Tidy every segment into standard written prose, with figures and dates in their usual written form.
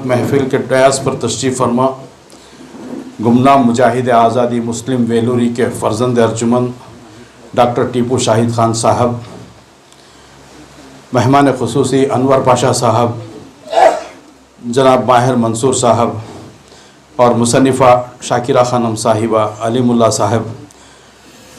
महफिल के डयास पर तशरीफ़ फरमा गुमनाम मुजाहिद आज़ादी मुस्लिम वेलूरी के फ़र्जंद अर्जुमन डॉक्टर टीपू शाहिद ख़ान साहब, मेहमान ख़ुसूसी अनवर पाशा साहब, जनाब माहिर मंसूर साहब और मुसन्निफ़ा शाकिरा ख़ानम साहिबा अलीमुल्लाह साहब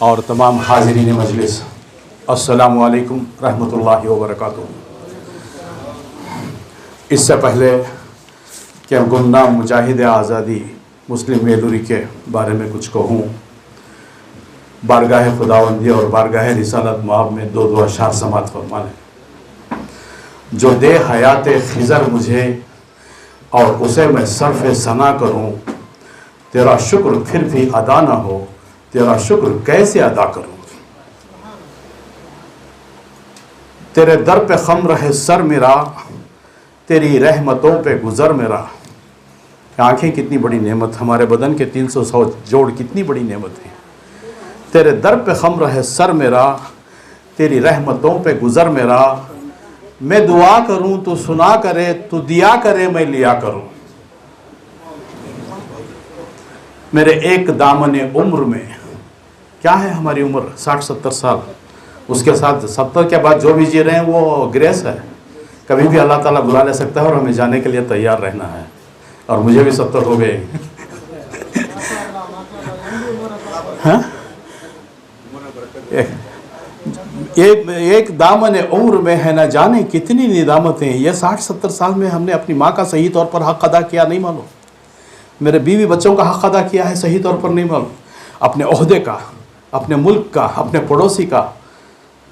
और तमाम हाज़रीन मजलिस, अस्सलामु अलैकुम रहमतुल्लाहि व बरकातुहू। इससे पहले कि गुमनाम मुजाहिद आज़ादी मुस्लिम वेलूरी के बारे में कुछ कहूँ, बारगाह खुदावंदी और बारगाह रिसालत माब में दो अशार समात फरमा लें। जो दे हयात खिज़र मुझे और उसे मैं सर्फ़ सना करूँ, तेरा शुक्र फिर भी अदा ना हो, तेरा शुक्र कैसे अदा करूँ। तेरे दर पे खम रहे सर मेरा, तेरी रहमतों पे गुज़र मेरा। आँखें कितनी बड़ी नेमत, हमारे बदन के 300 जोड़ कितनी बड़ी नेमत है। तेरे दर पे खम रहे सर मेरा, तेरी रहमतों पे गुज़र मेरा। मैं दुआ करूं तो सुना करे, तू दिया करे मैं लिया करूं। मेरे एक दामन उम्र में, क्या है हमारी उम्र 60-70 साल, उसके साथ 70 के बाद जो भी जी रहे हैं वो ग्रेस है। कभी भी अल्लाह ताला बुला ले सकता है और हमें जाने के लिए तैयार रहना है। और मुझे भी 70 हो गए। हाँ? एक दामन उम्र में है ना जाने कितनी निदामतें। ये 60-70 साल में हमने अपनी माँ का सही तौर पर हक़ अदा किया नहीं मालूम, मेरे बीवी बच्चों का हक़ अदा किया है सही तौर पर नहीं मालूम, अपने ओहदे का, अपने मुल्क का, अपने पड़ोसी का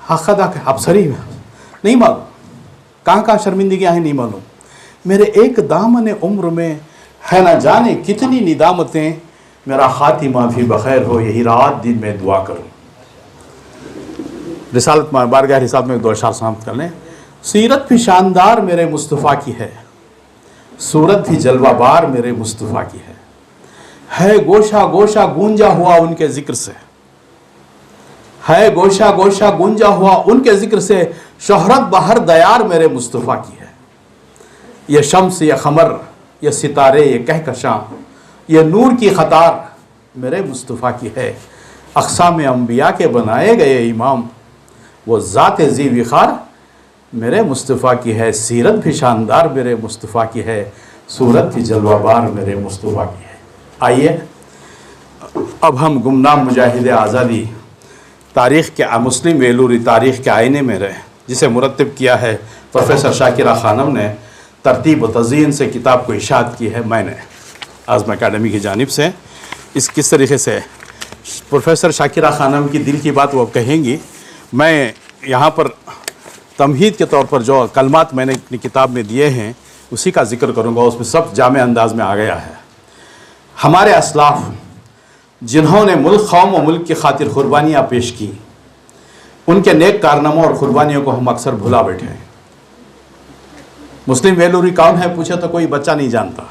हक़ अदा किया अफसरी नहीं मालूम, कहाँ शर्मिंदगियाँ हैं नहीं मालूम। मेरे एक दामन उम्र में है ना जाने कितनी निदामतें, मेरा ख़ातिमा भी बखैर हो यही रात दिन में दुआ करूँ। रिसालत बारगाह रिसालत में दो अशार समाप्त कर लें। सीरत भी शानदार मेरे मुस्तफ़ा की है, सूरत भी जलवाबार मेरे मुस्तफ़ा की है गोशा गोशा गूंजा हुआ उनके ज़िक्र से, है गोशा गोशा गूंजा हुआ उनके ज़िक्र से, शोहरत बहर दयार मेरे मुस्तफ़ा की है। ये शम्स, ये ख़मर, ये सितारे, ये कहकशां, ये नूर की ख़तार मेरे मुस्तफ़ा की है। अक़साम अंबिया के बनाए गए इमाम, वो ज़ात ज़ी विखार मेरे मुस्तफ़ा की है। सीरत भी शानदार मेरे मुस्तफ़ा की है, सूरत भी जलवाबार मेरे मुस्तफ़ा की है। आइए अब हम गुमनाम मुजाहिद आज़ादी तारीख़ के मुस्लिम वेलूरी तारीख़ के आईने में रहे, जिसे मुरत्तिब किया है प्रोफेसर शाकिरा ख़ानम ने, तरतीब व तज़यीन से किताब को इशाअत की है मैंने आज़म अकादमी की जानिब से। किस तरीके से प्रोफेसर शाकिरा ख़ानम की दिल की बात वो कहेंगी। मैं यहाँ पर तमहीद के तौर पर जो कलमात मैंने अपनी किताब में दिए हैं उसी का ज़िक्र करूँगा, उसमें सब जामे अंदाज में आ गया है। हमारे असलाफ जिन्होंने मुल्क कौम व मुल्क की खातिर कुर्बानियाँ पेश की, उनके नेक कारनामों और कुर्बानियों को हम अक्सर भुला बैठे हैं। मुस्लिम वेलूरी कौन है पूछे तो कोई बच्चा नहीं जानता।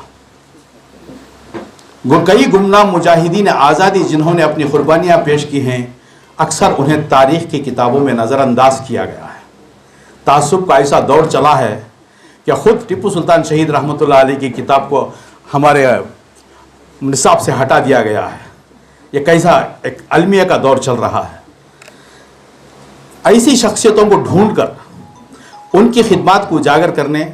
कई गुमनाम मुजाहिदीन आज़ादी जिन्होंने अपनी कुर्बानियाँ पेश की हैं, अक्सर उन्हें तारीख़ की किताबों में नज़रअंदाज किया गया है। तासुब का ऐसा दौर चला है कि ख़ुद टीपू सुल्तान शहीद रहमतुल्लाह अलैह की किताब को हमारे निसाब से हटा दिया गया है। ये कैसा एक अलमिया का दौर चल रहा है। ऐसी शख्सियतों को ढूंढकर उनकी खिदमात को उजागर करने,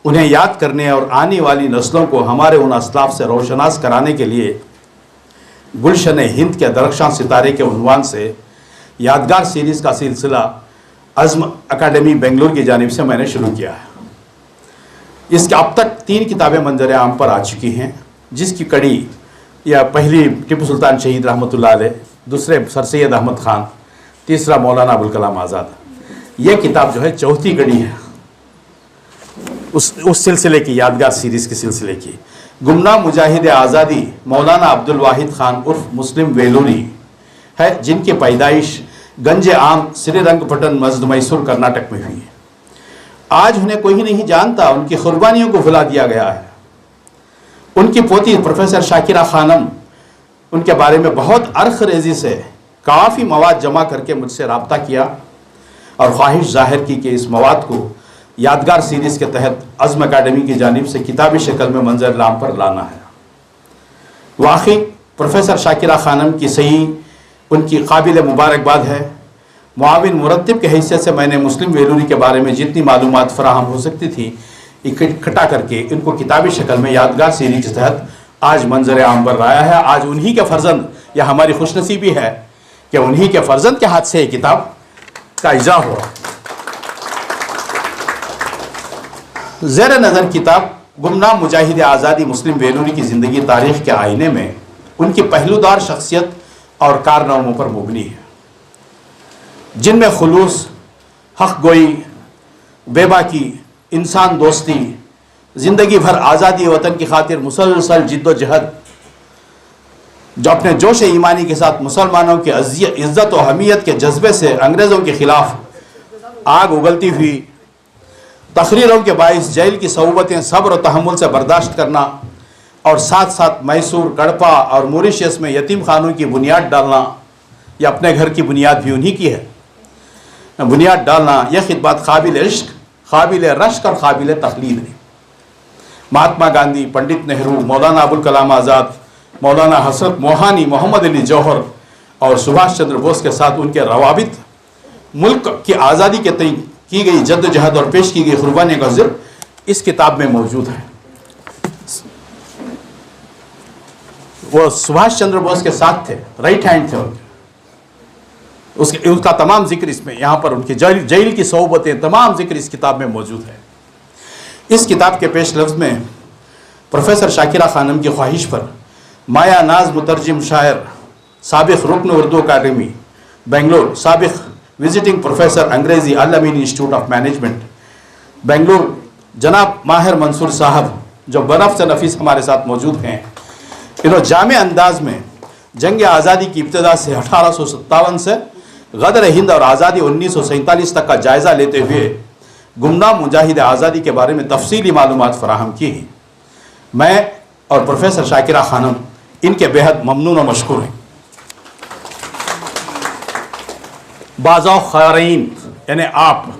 उन्हें याद करने और आने वाली नस्लों को हमारे उन असलाफ से रोशनास कराने के लिए गुलशन हिंद के दरख्शां सितारे के उन्वान से यादगार सीरीज़ का सिलसिला अज़्म अकादमी बेंगलुरु की जानिब से मैंने शुरू किया है। इसके अब तक 3 किताबें मंजर आम पर आ चुकी हैं, जिसकी कड़ी या पहली टीपू सुल्तान शहीद रहमतुल्लाह अलैह, दूसरे सर सैयद अहमद ख़ान, तीसरा मौलाना अबुल कलाम आज़ाद। यह किताब जो है चौथी कड़ी है उस सिलसिले की, यादगार सीरीज़ के सिलसिले की। गुमनाम मुजाहिद आज़ादी मौलाना अब्दुल वाहिद ख़ान उर्फ मुस्लिम वेलूरी है, जिनकी पैदाइश गंज आम श्रीरंगपट्टन मस्जिद मैसूर कर्नाटक में हुई है। आज उन्हें कोई नहीं जानता, उनकी कुर्बानियों को भुला दिया गया है। उनकी पोती प्रोफेसर शाकिरा ख़ानम उनके बारे में बहुत अर्ख रेजी से काफ़ी मवाद जमा करके मुझसे रब्ता किया और ख्वाहिश ज़ाहिर की कि इस मवाद को यादगार सीरीज़ के तहत अज़्म अकादमी की जानिब से किताबी शक्ल में मंजर आम पर लाना है। वाकई प्रोफेसर शाकिरा खानम की सही उनकी काबिल मुबारकबाद है। मुआविन मुरत्तिब के हैसियत से मैंने मुस्लिम वेलूरी के बारे में जितनी मालूमात फराहम हो सकती थी इकट्ठा करके इनको किताबी शक्ल में यादगार सीरीज़ के तहत आज मंजर आम पर लाया है। आज उन्हीं के फ़र्जंद, या हमारी खुशनसीबी है कि उन्हीं के फ़र्जंद के हाथ से ये किताब का इज़ा हुआ। ज़ेर नज़र किताब गुमनाम मुजाहिद आज़ादी मुस्लिम वेलूरी की ज़िंदगी तारीख़ के आईने में उनकी पहलूदार शख्सियत और कारनामों पर मुबनी है, जिनमें खुलूस, हक़ गोई, बेबाकी, इंसान दोस्ती, ज़िंदगी भर आज़ादी वतन की खातिर मुसलसल जिद्दोजहद, जो अपने जोश ईमानी के साथ मुसलमानों की इज़्ज़त और हमीयत के जज्बे से अंग्रेज़ों के ख़िलाफ़ आग उगलती हुई, तकरीरों के बाइस जेल की सऊबतें सब्र और तहम्मुल से बर्दाश्त करना, और साथ साथ मैसूर, कड़पा और मॉरिशस में यतीम खानों की बुनियाद डालना, या अपने घर की बुनियाद भी उन्हीं की है, बुनियाद डालना, यह खिदमत काबिल इश्क, काबिल रश्क और काबिल तखलीद है। महात्मा गांधी, पंडित नेहरू, मौलाना अबुल कलाम आज़ाद, मौलाना हसरत मोहानी, मोहम्मद अली जौहर और सुभाष चंद्र बोस के साथ उनके रवाबित, मुल्क की आज़ादी के तय की गई जद्दोजहद और पेश की गई कुर्बानी का ज़िक्र इस किताब में मौजूद है। वो सुभाष चंद्र बोस के साथ थे, राइट हैंड थे उसका तमाम जिक्र इसमें, यहाँ पर उनकी जेल की सौबतें, तमाम जिक्र इस किताब में मौजूद है। इस किताब के पेश लफ्ज़ में प्रोफेसर शाकिरा खानम की ख्वाहिश पर माया नाज मुतरजिम शायर, साबिक़ रुकन उर्दू अकादमी बेंगलोर, साबिक़ विजिटिंग प्रोफेसर अंग्रेज़ी अल अमीन इंस्टीट्यूट ऑफ मैनेजमेंट बेंगलोर, जनाब माहिर मंसूर साहब, जो बनफ़ से नफीस हमारे साथ मौजूद हैं, इन्होंने जामे अंदाज में जंग आज़ादी की इब्तदा से 1857 से गदर हिंद और आज़ादी 1947 तक का जायज़ा लेते हुए गुमनाम मुजाहिद आज़ादी के बारे में तफसीली मालूमात फ़राहम की हैं। मैं और प्रोफेसर शाकिरा खानम इनके बेहद ममनून और मशकूर हैं। बाज़ाओ ख़ारीन यानी आप,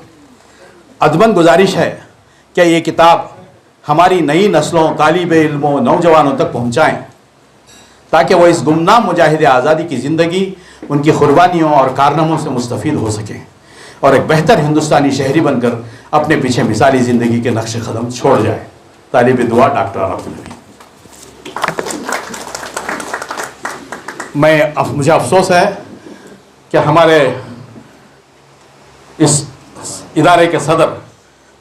अदबन गुजारिश है कि ये किताब हमारी नई नस्लों, तालिब इल्मों, नौजवानों तक पहुँचाएँ, ताकि वो इस गुमनाम मुजाहिद आज़ादी की ज़िंदगी, उनकी कुर्बानियों और कारनामों से मुस्तफ़ीद हो सकें और एक बेहतर हिंदुस्तानी शहरी बनकर अपने पीछे मिसाली ज़िंदगी के नक्श कदम छोड़ जाए। तालिब दुआ डॉक्टर अब्दुल नबी। मुझे अफसोस है कि हमारे इस इदारे के सदर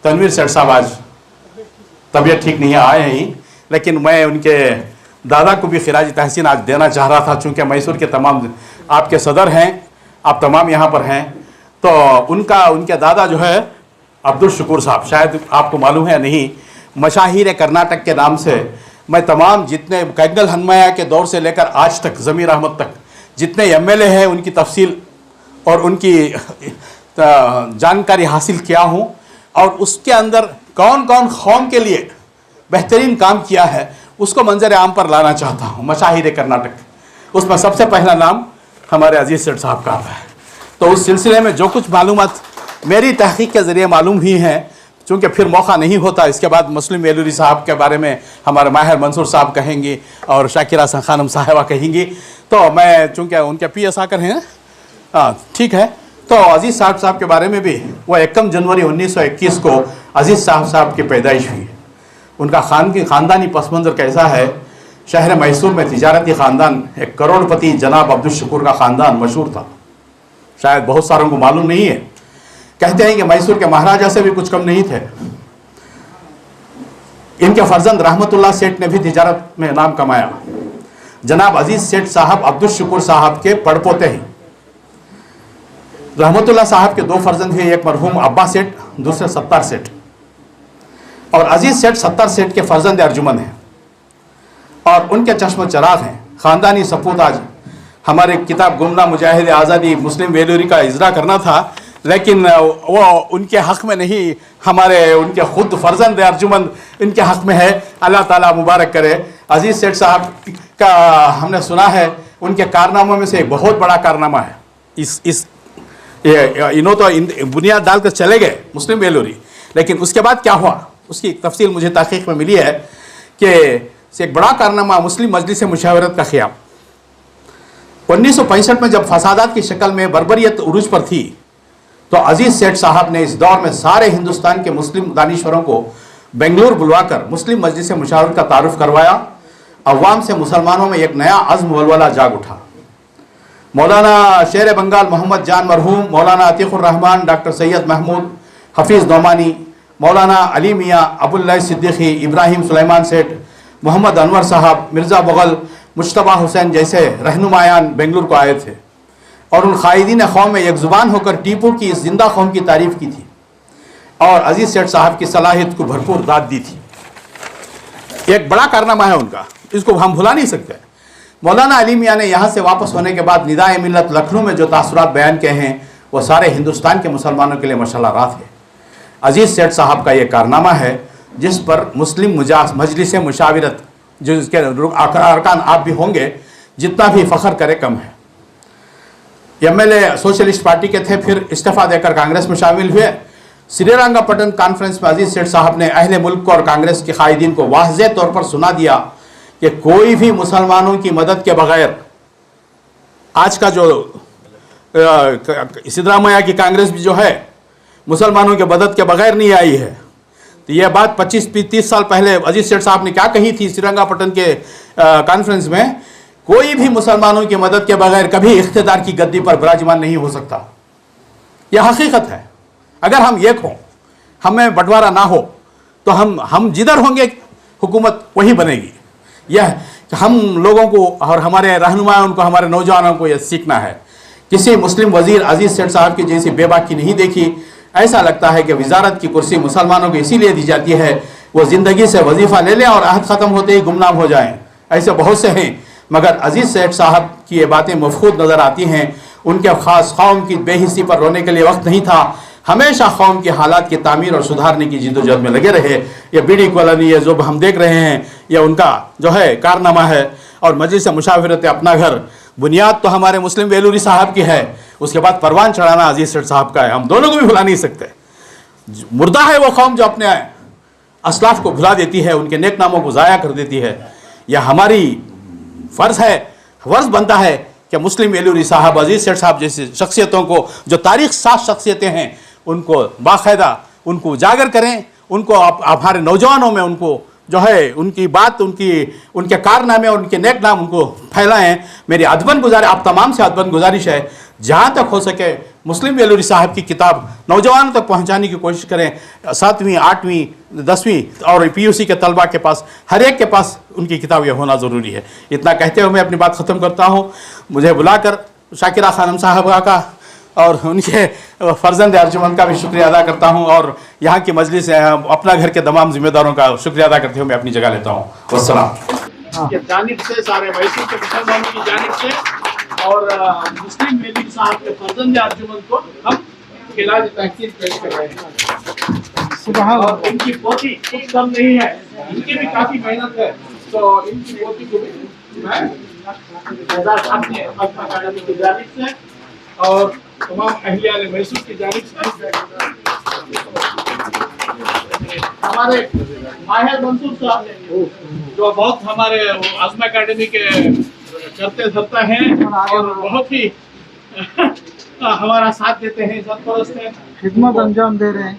तनवीर सेठ साहब आज तबीयत ठीक नहीं आए ही, लेकिन मैं उनके दादा को भी खिराज तहसीन आज देना चाह रहा था, चूँकि मैसूर के तमाम आपके सदर हैं, आप तमाम यहाँ पर हैं, तो उनके दादा जो है अब्दुल शुक्र साहब, शायद आपको मालूम है नहीं, मशाहिर कर्नाटक के नाम से मैं तमाम जितने कैगल हनमाया के दौर से लेकर आज तक ज़मीर अहमद तक जितने MLA हैं उनकी तफसील और उनकी जानकारी हासिल किया हूँ, और उसके अंदर कौन कौन कौम के लिए बेहतरीन काम किया है उसको मंजर आम पर लाना चाहता हूँ। मशाहिर कर्नाटक, उसमें सबसे पहला नाम हमारे अजीज़ सेठ साहब का आता है। तो उस सिलसिले में जो कुछ मालूमात मेरी तहकीक के ज़रिए मालूम हुई हैं, चूँकि फिर मौका नहीं होता, इसके बाद मुस्लिम वेलूरी साहब के बारे में हमारे माहिर मंसूर साहब कहेंगे और शाकिरा खानम साहिबा कहेंगी, तो मैं चूँकि उनके PS आकर हैं, ठीक है, तो अजीज़ साहब के बारे में भी, वो 1 जनवरी 1921 को अजीज़ साहब की पैदाइश हुई। उनका ख़ानदानी पस मंज़र कैसा है, शहर मैसूर में तिजारती ख़ानदान, एक करोड़पति जनाब अब्दुल शुक्र का ख़ानदान मशहूर था, शायद बहुत सारों को मालूम नहीं है। कहते हैं कि मैसूर के महाराजा से भी कुछ कम नहीं थे। इनके फर्जंद रहमतुल्लाह सेठ ने भी तिजारत में नाम कमाया। जनाब अजीज़ सेठ साहब अब्दुल शुक्र साहब के पड़पोते हैं। रहमतुल्लाह साहब के 2 फर्जंद हैं, एक मरहूम अब्बा सेठ, दूसरे सत्तार सेठ, और अजीज़ सेठ सत्तार सेठ के फर्जंद अर्जुमन हैं और उनके चश्म चराग हैं। ख़ानदानी सपूत आज हमारे किताब गुमनाम मुजाहिद आज़ादी मुस्लिम वेलूरी का इजरा करना था, लेकिन वो उनके हक़ में नहीं, हमारे उनके ख़ुद फर्जंद अर्जुमन इनके हक़ में है। अल्लाह ताला मुबारक करे। अजीज़ सेठ साहब का हमने सुना है, उनके कारनामों में से एक बहुत बड़ा कारनामा है, इन्हों तो बुनियाद डाल कर चले गए मुस्लिम वेलूरी, لیکن اس کے بعد کیا ہوا اس کی ایک تفصیل مجھے تحقیق میں ملی ہے کہ ایک بڑا کارنامہ مسلم مجلس مشاورت کا قیام. 1965 میں جب فسادات کی شکل میں بربریت عروج پر تھی تو عزیز سیٹھ صاحب نے اس دور میں سارے ہندوستان کے مسلم دانشوروں کو بنگلور بلوا کر مسلم مجلس مشاورت کا تعارف کروایا. عوام سے مسلمانوں میں ایک نیا عزم ولولہ جاگ اٹھا. مولانا شیر بنگال محمد جان مرحوم, مولانا عتیق الرحمان, ڈاکٹر سید محمود, حفیظ نعمانی, مولانا علی میاں, ابو اللہ صدیقی, ابراہیم سلیمان سیٹھ, محمد انور صاحب, مرزا بغل, مجتبیٰ حسین جیسے رہنمایان بنگلور کو آئے تھے اور ان قائدین قوم میں ایک زبان ہو کر ٹیپو کی اس زندہ قوم کی تعریف کی تھی اور عزیز سیٹھ صاحب کی صلاحیت کو بھرپور داد دی تھی. ایک بڑا کارنامہ ہے ان کا, اس کو ہم بھلا نہیں سکتے. مولانا علی میاں نے یہاں سے واپس ہونے کے بعد ندائے ملت لکھنؤ میں جو تاثرات بیان کیے ہیں وہ سارے ہندوستان کے مسلمانوں کے لیے مشعلہ راہ ہے. عزیز سیٹھ صاحب کا یہ کارنامہ ہے جس پر مسلم مجلس مشاورت جو اس کے ارکان آپ بھی ہوں گے جتنا بھی فخر کرے کم ہے. MLA سوشلسٹ پارٹی کے تھے, پھر استعفیٰ دے کر کانگریس میں شامل ہوئے. سری رنگا پٹن کانفرنس میں عزیز سیٹھ صاحب نے اہل ملک کو اور کانگریس کے قائدین کو واضح طور پر سنا دیا کہ کوئی بھی مسلمانوں کی مدد کے بغیر, آج کا جو سدرامیا کی کانگریس بھی جو ہے مسلمانوں کے مدد کے بغیر نہیں آئی ہے. تو یہ بات 25-30 سال پہلے عزیز سیٹھ صاحب نے کیا کہی تھی سری رنگا پٹن کے کانفرنس میں, کوئی بھی مسلمانوں کی مدد کے بغیر کبھی اقتدار کی گدی پر براجمان نہیں ہو سکتا. یہ حقیقت ہے. اگر ہم ایک ہوں, ہمیں بٹوارا نہ ہو تو ہم جدھر ہوں گے حکومت وہی بنے گی. یہ ہم لوگوں کو اور ہمارے رہنماؤں کو, ہمارے نوجوانوں کو یہ سیکھنا ہے. کسی مسلم وزیر عزیز سیٹھ صاحب کی جیسی بے باکی نہیں دیکھی. ایسا لگتا ہے کہ وزارت کی کرسی مسلمانوں کو اسی لیے دی جاتی ہے وہ زندگی سے وظیفہ لے لیں اور عہد ختم ہوتے ہی گمنام ہو جائیں. ایسے بہت سے ہیں, مگر عزیز سیٹھ صاحب کی یہ باتیں مفقود نظر آتی ہیں. ان کے خاص قوم کی بے حسی پر رونے کے لیے وقت نہیں تھا. ہمیشہ قوم کے حالات کی تعمیر اور سدھارنے کی جد و جہد میں لگے رہے. یہ بیڑی کالونی یہ جو ہم دیکھ رہے ہیں یہ ان کا جو ہے کارنامہ ہے. اور مجلس مشاورت اپنا گھر, بنیاد تو ہمارے مسلم ویلوری صاحب کی ہے, اس کے بعد پروان چڑھانا عزیز سیٹھ صاحب کا ہے. ہم دونوں کو بھی بھلا نہیں سکتے. مردہ ہے وہ قوم جو اپنے اسلاف کو بھلا دیتی ہے, ان کے نیک ناموں کو ضائع کر دیتی ہے. یہ ہماری فرض بنتا ہے کہ مسلم ویلوری صاحب, عزیز سیٹھ صاحب جیسی شخصیتوں کو جو تاریخ ساز شخصیتیں ہیں ان کو باقاعدہ ان کو اجاگر کریں, ان کو ہمارے نوجوانوں میں ان کو جو ہے ان کی بات, ان کے کارنامے اور ان کے نیک نام ان کو پھیلائیں. میری آپ تمام سے ادبن گزارش ہے جہاں تک ہو سکے مسلم ویلوری صاحب کی کتاب نوجوانوں تک پہنچانے کی کوشش کریں. 7ویں 8ویں 10ویں اور PUC کے طلباء کے پاس, ہر ایک کے پاس ان کی کتاب یہ ہونا ضروری ہے. اتنا کہتے ہوئے میں اپنی بات ختم کرتا ہوں. مجھے بلا کر شاکرہ خانم صاحبہ کا اور ان کے فرزند ارجمند کا بھی شکریہ ادا کرتا ہوں, اور یہاں کی مجلس اپنا گھر کے تمام ذمہ داروں کا شکریہ ادا کرتے ہوئے میں اپنی جگہ لیتا ہوں. والسلام. جانب سے سارے میسور کے مسلمانوں کی جانب سے اور مسلم ویلوری صاحب کے فرزند ارجمند کو ہم خراج تحسین پیش کر رہے ہیں. اور ان کی پوتی کچھ کم نہیں ہے, ان کی بھی کافی محنت ہے, تو ان کی پوتی کو بھی میں اعزاز اپنے اکادمی کی جانب سے اور تمام اہلیان میسور کی جانب سے. ہمارے ماہر منصور صاحب جو بہت ہمارے عزم اکیڈمی کے کرتے دھرتا ہیں اور بہت ہی ہمارا ساتھ دیتے ہیں, سرپرست ہیں, خدمت انجام دے رہے ہیں.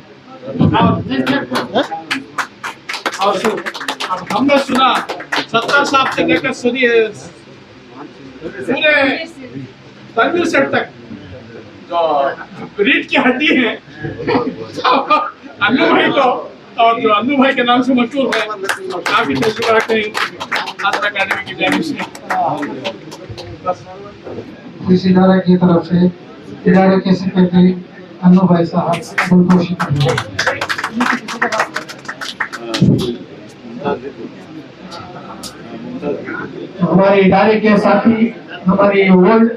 اور اب ہم نے سنا ستار صاحب سے لے کر پورے تنویر سیٹ تک جو ریٹ کی ہڈی ہے انو بھائی کو, اور جو انو بھائی کے نام سے مشہور ہے, کافی تجربہ رکھتے ہیں عزم اکیڈمی کی جانب سے. اس ادارے کی طرف سے ادارے کے سیکرٹری انو بھائی صاحب بہت شکریہ. ہمارے ادارے کے ساتھی, ہماری ورلڈ